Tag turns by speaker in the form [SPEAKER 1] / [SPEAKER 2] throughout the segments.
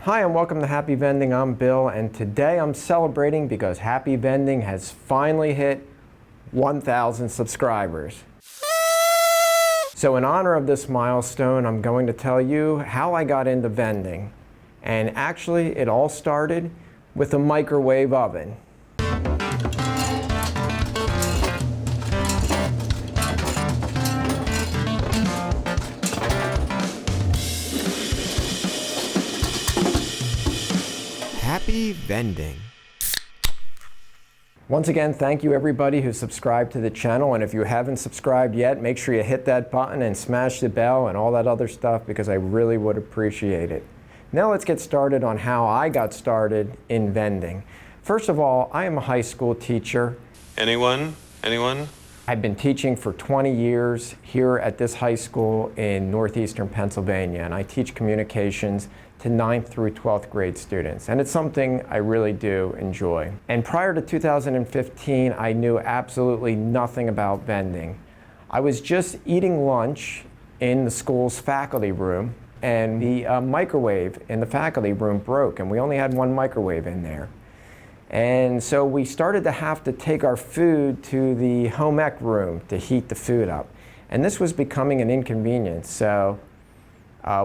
[SPEAKER 1] Hi and welcome to Happy Vending. I'm Bill, and today I'm celebrating because Happy Vending has finally hit 1,000 subscribers. So in honor of this milestone, I'm going to tell you how I got into vending. And actually, it all started with a microwave oven. Happy Vending. Once again, thank you everybody who subscribed to the channel, and if you haven't subscribed yet, make sure you hit that button and smash the bell and all that other stuff because I really would appreciate it. Now let's get started on how I got started in vending. First of all, I am a high school teacher.
[SPEAKER 2] Anyone?
[SPEAKER 1] I've been teaching for 20 years here at this high school in northeastern Pennsylvania, and I teach communications to 9th through 12th grade students, and it's something I really do enjoy. And prior to 2015, I knew absolutely nothing about vending. I was just eating lunch in the school's faculty room, and the microwave in the faculty room broke, and we only had one microwave in there. And so we started to have to take our food to the home ec room to heat the food up. And this was becoming an inconvenience. So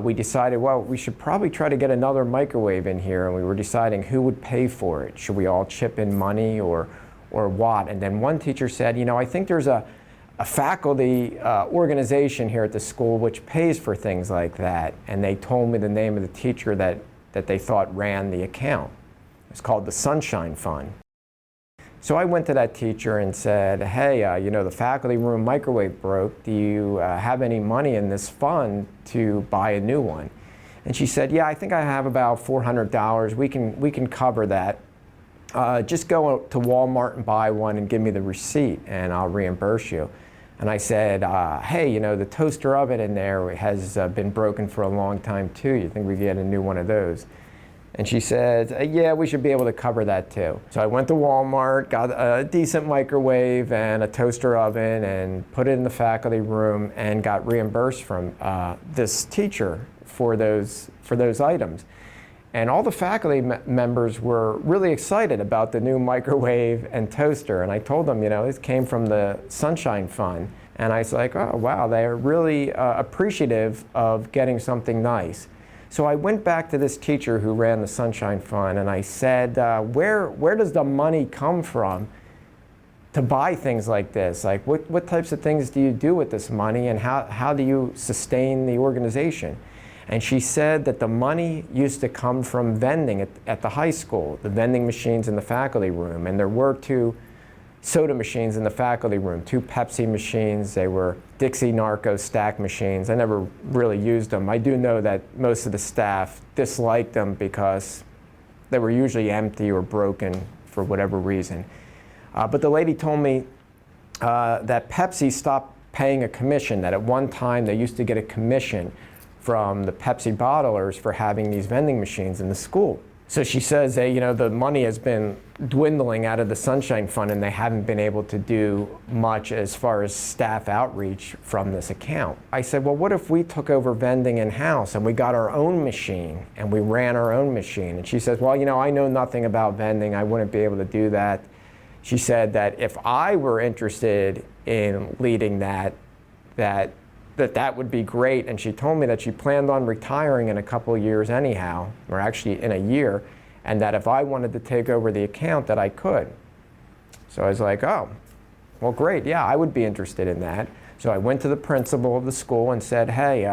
[SPEAKER 1] we decided, well, we should probably try to get another microwave in here. And we were deciding who would pay for it. Should we all chip in money or what? And then one teacher said, you know, I think there's a faculty organization here at the school which pays for things like that. And they told me the name of the teacher that they thought ran the account. It's called the Sunshine Fund. So I went to that teacher and said, hey, you know, the faculty room microwave broke. Do you have any money in this fund to buy a new one? And she said, yeah, I think I have about $400. We can cover that. Just go to Walmart and buy one and give me the receipt and I'll reimburse you. And I said, hey, you know, the toaster oven in there has been broken for a long time too. You think we could get a new one of those? And she said, yeah, we should be able to cover that too. So I went to Walmart, got a decent microwave and a toaster oven and put it in the faculty room and got reimbursed from this teacher for those items. And all the faculty members were really excited about the new microwave and toaster. And I told them, you know, this came from the Sunshine Fund. And I was like, oh, wow, they're really appreciative of getting something nice. So I went back to this teacher who ran the Sunshine Fund and I said, where does the money come from to buy things like this? Like what types of things do you do with this money and how do you sustain the organization? And she said that the money used to come from vending at the high school, the vending machines in the faculty room. And there were 2 soda machines in the faculty room, 2 Pepsi machines. They were Dixie Narco stack machines. I never really used them. I do know that most of the staff disliked them because they were usually empty or broken for whatever reason. But the lady told me that Pepsi stopped paying a commission, that at one time they used to get a commission from the Pepsi bottlers for having these vending machines in the school. So she says that, you know, the money has been dwindling out of the Sunshine Fund and they haven't been able to do much as far as staff outreach from this account. I said, well, what if we took over vending in-house and we got our own machine and we ran our own machine? And she says, well, you know, I know nothing about vending. I wouldn't be able to do that. She said that if I were interested in leading that would be great. And she told me that she planned on retiring in a couple of years anyhow, or actually in a year, and that if I wanted to take over the account that I could. So I was like, oh, well, great, yeah, I would be interested in that. So I went to the principal of the school and said, hey,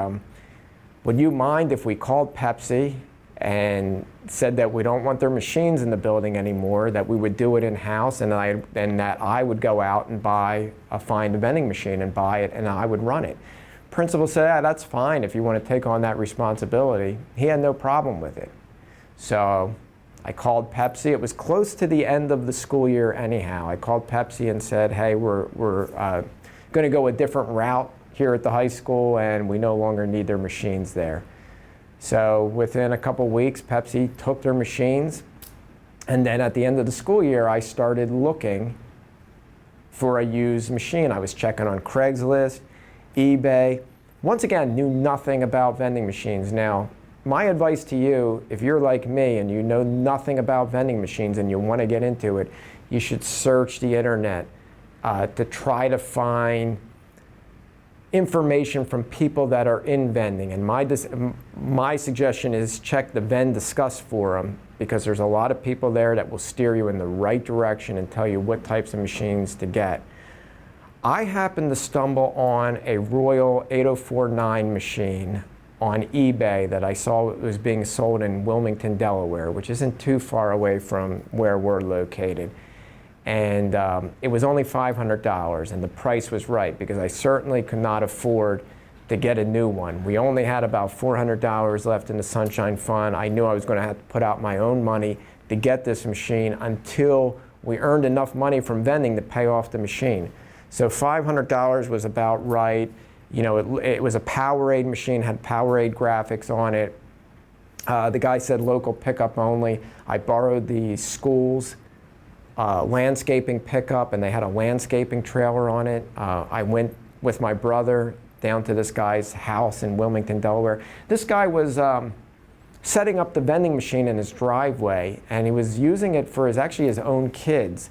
[SPEAKER 1] would you mind if we called Pepsi and said that we don't want their machines in the building anymore, that we would do it in-house, and that I would go out and find a vending machine and buy it, and I would run it. Principal said, yeah, that's fine if you want to take on that responsibility. He had no problem with it. So I called Pepsi. It was close to the end of the school year anyhow. I called Pepsi and said, hey, we're going to go a different route here at the high school and we no longer need their machines there. So within a couple weeks, Pepsi took their machines. And then at the end of the school year, I started looking for a used machine. I was checking on Craigslist, eBay. Once again, knew nothing about vending machines. Now, my advice to you, if you're like me and you know nothing about vending machines and you want to get into it, you should search the internet to try to find information from people that are in vending. And my suggestion is check the Vend Discuss forum, because there's a lot of people there that will steer you in the right direction and tell you what types of machines to get. I happened to stumble on a Royal 8049 machine on eBay that I saw was being sold in Wilmington, Delaware, which isn't too far away from where we're located. And it was only $500, and the price was right, because I certainly could not afford to get a new one. We only had about $400 left in the Sunshine Fund. I knew I was going to have to put out my own money to get this machine until we earned enough money from vending to pay off the machine. So $500 was about right. You know, it was a Powerade machine, had Powerade graphics on it. The guy said local pickup only. I borrowed the school's landscaping pickup, and they had a landscaping trailer on it. I went with my brother down to this guy's house in Wilmington, Delaware. This guy was setting up the vending machine in his driveway, and he was using it for actually his own kids.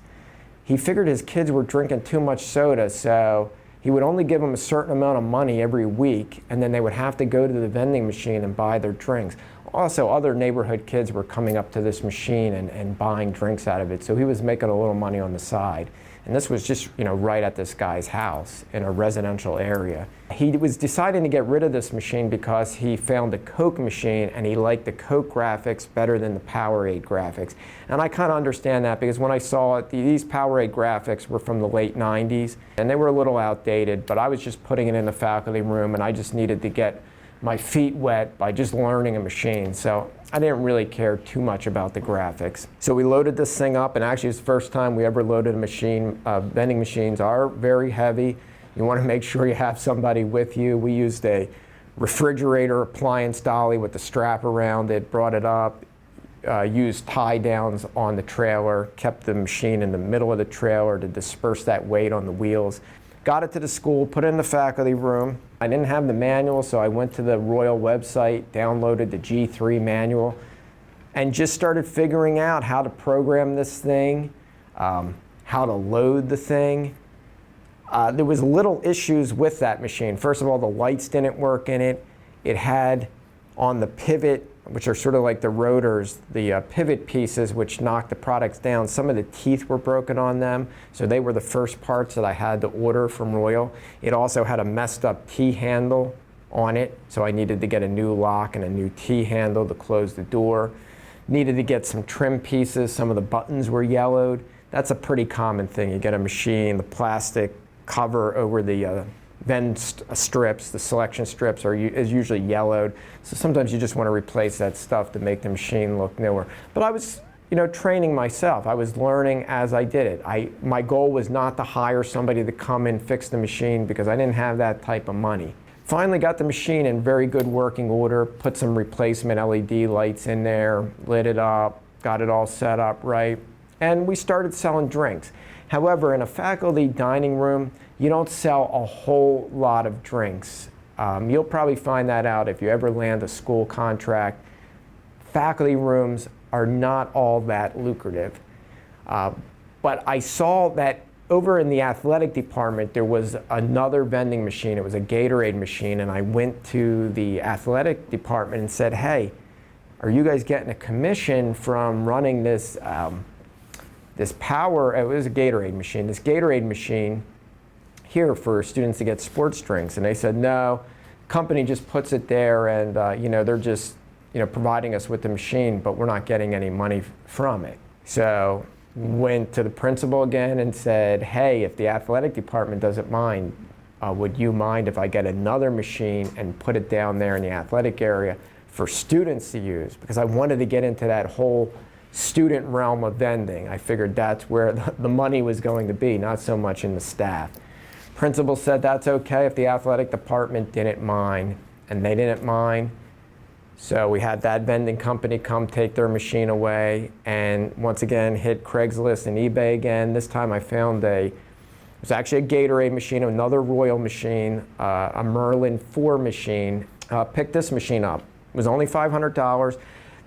[SPEAKER 1] He figured his kids were drinking too much soda, so he would only give them a certain amount of money every week, and then they would have to go to the vending machine and buy their drinks. Also, other neighborhood kids were coming up to this machine and buying drinks out of it, so he was making a little money on the side. And this was just, you know, right at this guy's house in a residential area. He was deciding to get rid of this machine because he found a Coke machine and he liked the Coke graphics better than the Powerade graphics. And I kind of understand that, because when I saw it, these Powerade graphics were from the late 90s and they were a little outdated, but I was just putting it in the faculty room and I just needed to get my feet wet by just learning a machine. So I didn't really care too much about the graphics. So we loaded this thing up, and actually it's the first time we ever loaded a machine. Vending machines are very heavy. You want to make sure you have somebody with you. We used a refrigerator appliance dolly with the strap around it, brought it up, used tie downs on the trailer, kept the machine in the middle of the trailer to disperse that weight on the wheels. Got it to the school, put it in the faculty room. I didn't have the manual, so I went to the Royal website, downloaded the G3 manual, and just started figuring out how to program this thing, how to load the thing. There was little issues with that machine. First of all, the lights didn't work in it. It had on the pivot, which are sort of like the rotors, the pivot pieces which knock the products down, some of the teeth were broken on them, so they were the first parts that I had to order from Royal. It also had a messed up T-handle on it, so I needed to get a new lock and a new T-handle to close the door. Needed to get some trim pieces, some of the buttons were yellowed. That's a pretty common thing. You get a machine, the plastic cover over the Vend strips, the selection strips is usually yellowed. So sometimes you just want to replace that stuff to make the machine look newer. But I was, you know, training myself. I was learning as I did it. My goal was not to hire somebody to come and fix the machine, because I didn't have that type of money. Finally got the machine in very good working order, put some replacement LED lights in there, lit it up, got it all set up right, and we started selling drinks. However, in a faculty dining room, you don't sell a whole lot of drinks. You'll probably find that out if you ever land a school contract. Faculty rooms are not all that lucrative. But I saw that over in the athletic department, there was another vending machine. It was a Gatorade machine, and I went to the athletic department and said, hey, are you guys getting a commission from running this, it was a Gatorade machine, this Gatorade machine here for students to get sports drinks? And they said, no, company just puts it there, and you know, they're just, you know, providing us with the machine, but we're not getting any money from it. So went to the principal again and said, hey, if the athletic department doesn't mind, would you mind if I get another machine and put it down there in the athletic area for students to use? Because I wanted to get into that whole student realm of vending. I figured that's where the money was going to be, not so much in the staff. Principal said that's okay if the athletic department didn't mind, and they didn't mind. So we had that vending company come take their machine away, and once again hit Craigslist and eBay again. This time I found it was actually a Gatorade machine, another Royal machine, a Merlin 4 machine. Picked this machine up. It was only $500.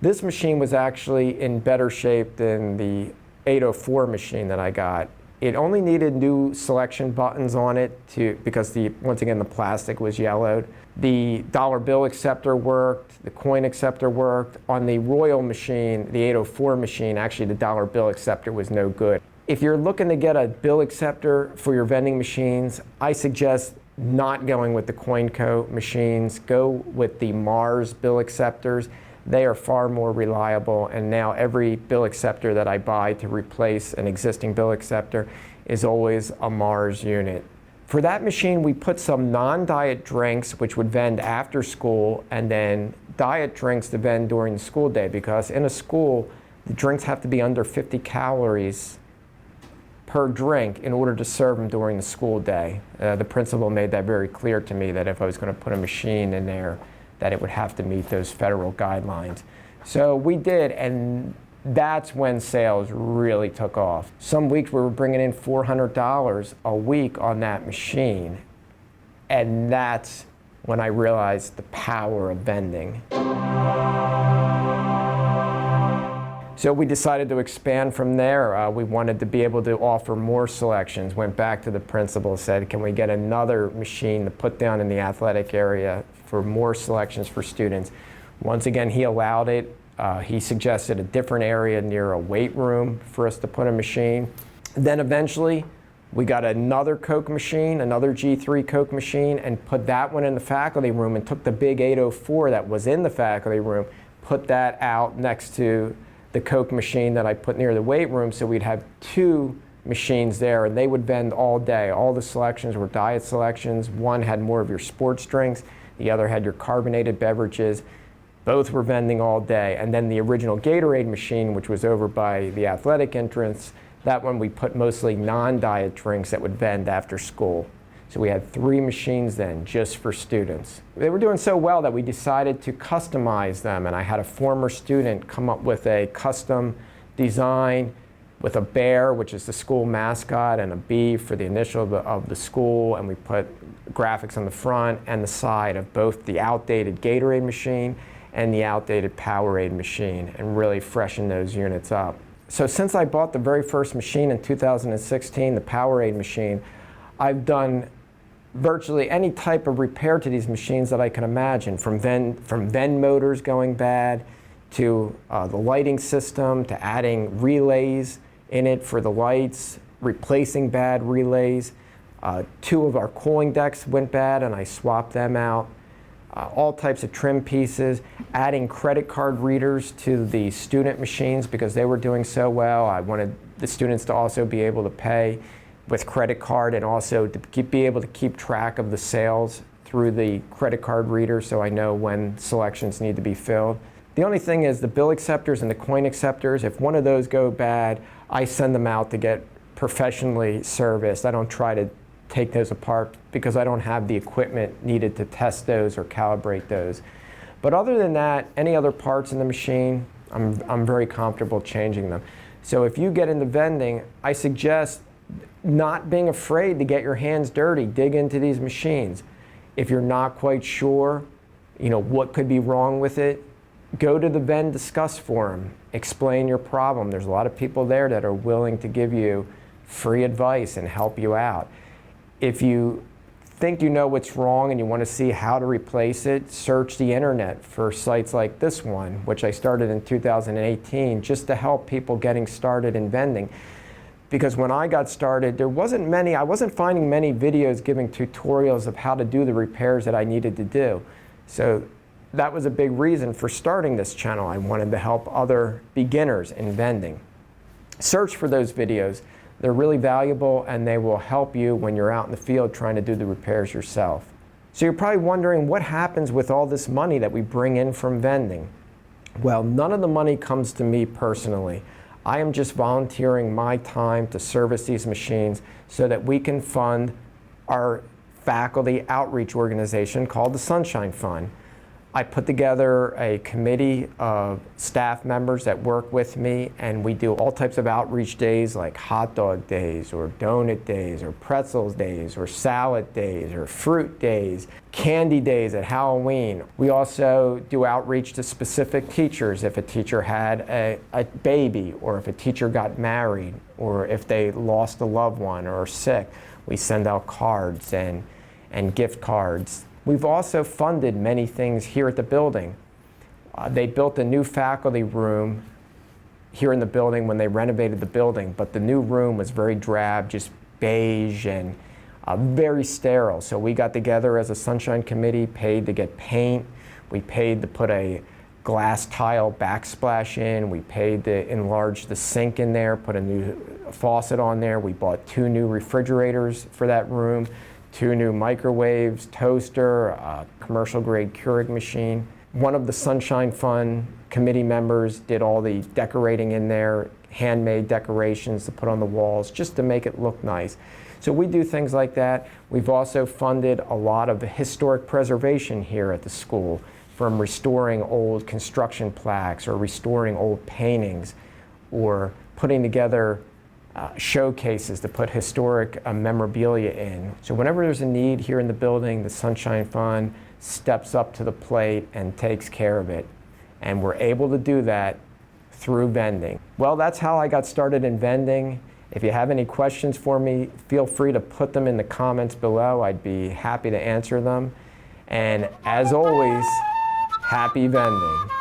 [SPEAKER 1] This machine was actually in better shape than the 804 machine that I got. It only needed new selection buttons on it because once again, the plastic was yellowed. The dollar bill acceptor worked, the coin acceptor worked. On the Royal machine, the 804 machine, actually the dollar bill acceptor was no good. If you're looking to get a bill acceptor for your vending machines, I suggest not going with the CoinCo machines. Go with the Mars bill acceptors. They are far more reliable, and now every bill acceptor that I buy to replace an existing bill acceptor is always a Mars unit. For that machine, we put some non-diet drinks, which would vend after school, and then diet drinks to vend during the school day, because in a school, the drinks have to be under 50 calories per drink in order to serve them during the school day. The principal made that very clear to me, that if I was going to put a machine in there, that it would have to meet those federal guidelines. So we did, and that's when sales really took off. Some weeks we were bringing in $400 a week on that machine, and that's when I realized the power of vending. So we decided to expand from there. We wanted to be able to offer more selections. Went back to the principal, said, can we get another machine to put down in the athletic area for more selections for students? Once again, he allowed it. He suggested a different area near a weight room for us to put a machine. Then eventually, we got another Coke machine, another G3 Coke machine, and put that one in the faculty room, and took the big 804 that was in the faculty room, put that out next to the Coke machine that I put near the weight room, so we'd have two machines there, and they would vend all day. All the selections were diet selections. One had more of your sports drinks, the other had your carbonated beverages. Both were vending all day. And then the original Gatorade machine, which was over by the athletic entrance, that one we put mostly non-diet drinks that would vend after school. So we had 3 machines then, just for students. They were doing so well that we decided to customize them, and I had a former student come up with a custom design with a bear, which is the school mascot, and a bee for the initial of the school, and we put graphics on the front and the side of both the outdated Gatorade machine and the outdated Powerade machine, and really freshen those units up. So since I bought the very first machine in 2016, the Powerade machine, I've done virtually any type of repair to these machines that I can imagine, from vend motors going bad, to the lighting system, to adding relays in it for the lights, replacing bad relays. 2 of our cooling decks went bad and I swapped them out. All types of trim pieces, adding credit card readers to the student machines because they were doing so well. I wanted the students to also be able to pay with credit card, and also to be able to keep track of the sales through the credit card reader, so I know when selections need to be filled. The only thing is the bill acceptors and the coin acceptors, if one of those go bad, I send them out to get professionally serviced. I don't try to take those apart because I don't have the equipment needed to test those or calibrate those. But other than that, any other parts in the machine, I'm very comfortable changing them. So if you get into vending, I suggest not being afraid to get your hands dirty, dig into these machines. If you're not quite sure, what could be wrong with it, go to the Vend Discuss forum, explain your problem. There's a lot of people there that are willing to give you free advice and help you out. If you think you know what's wrong and you want to see how to replace it, search the internet for sites like this one, which I started in 2018, just to help people getting started in vending. Because when I got started, I wasn't finding many videos giving tutorials of how to do the repairs that I needed to do. So that was a big reason for starting this channel. I wanted to help other beginners in vending. Search for those videos. They're really valuable, and they will help you when you're out in the field trying to do the repairs yourself. So you're probably wondering what happens with all this money that we bring in from vending. Well, none of the money comes to me personally. I am just volunteering my time to service these machines so that we can fund our faculty outreach organization called the Sunshine Fund. I put together a committee of staff members that work with me, and we do all types of outreach days like hot dog days or donut days or pretzels days or salad days or fruit days, candy days at Halloween. We also do outreach to specific teachers if a teacher had a baby, or if a teacher got married, or if they lost a loved one or are sick. We send out cards and gift cards. We've also funded many things here at the building. They built a new faculty room here in the building when they renovated the building, but the new room was very drab, just beige and very sterile. So we got together as a Sunshine Committee, paid to get paint. We paid to put a glass tile backsplash in. We paid to enlarge the sink in there, put a new faucet on there. We bought 2 new refrigerators for that room, 2 new microwaves, toaster, a commercial grade Keurig machine. One of the Sunshine Fund committee members did all the decorating in there, handmade decorations to put on the walls just to make it look nice. So we do things like that. We've also funded a lot of the historic preservation here at the school, from restoring old construction plaques or restoring old paintings, or putting together showcases to put historic memorabilia in. So whenever there's a need here in the building, the Sunshine Fund steps up to the plate and takes care of it. And we're able to do that through vending. Well, that's how I got started in vending. If you have any questions for me, feel free to put them in the comments below. I'd be happy to answer them. And as always, happy vending.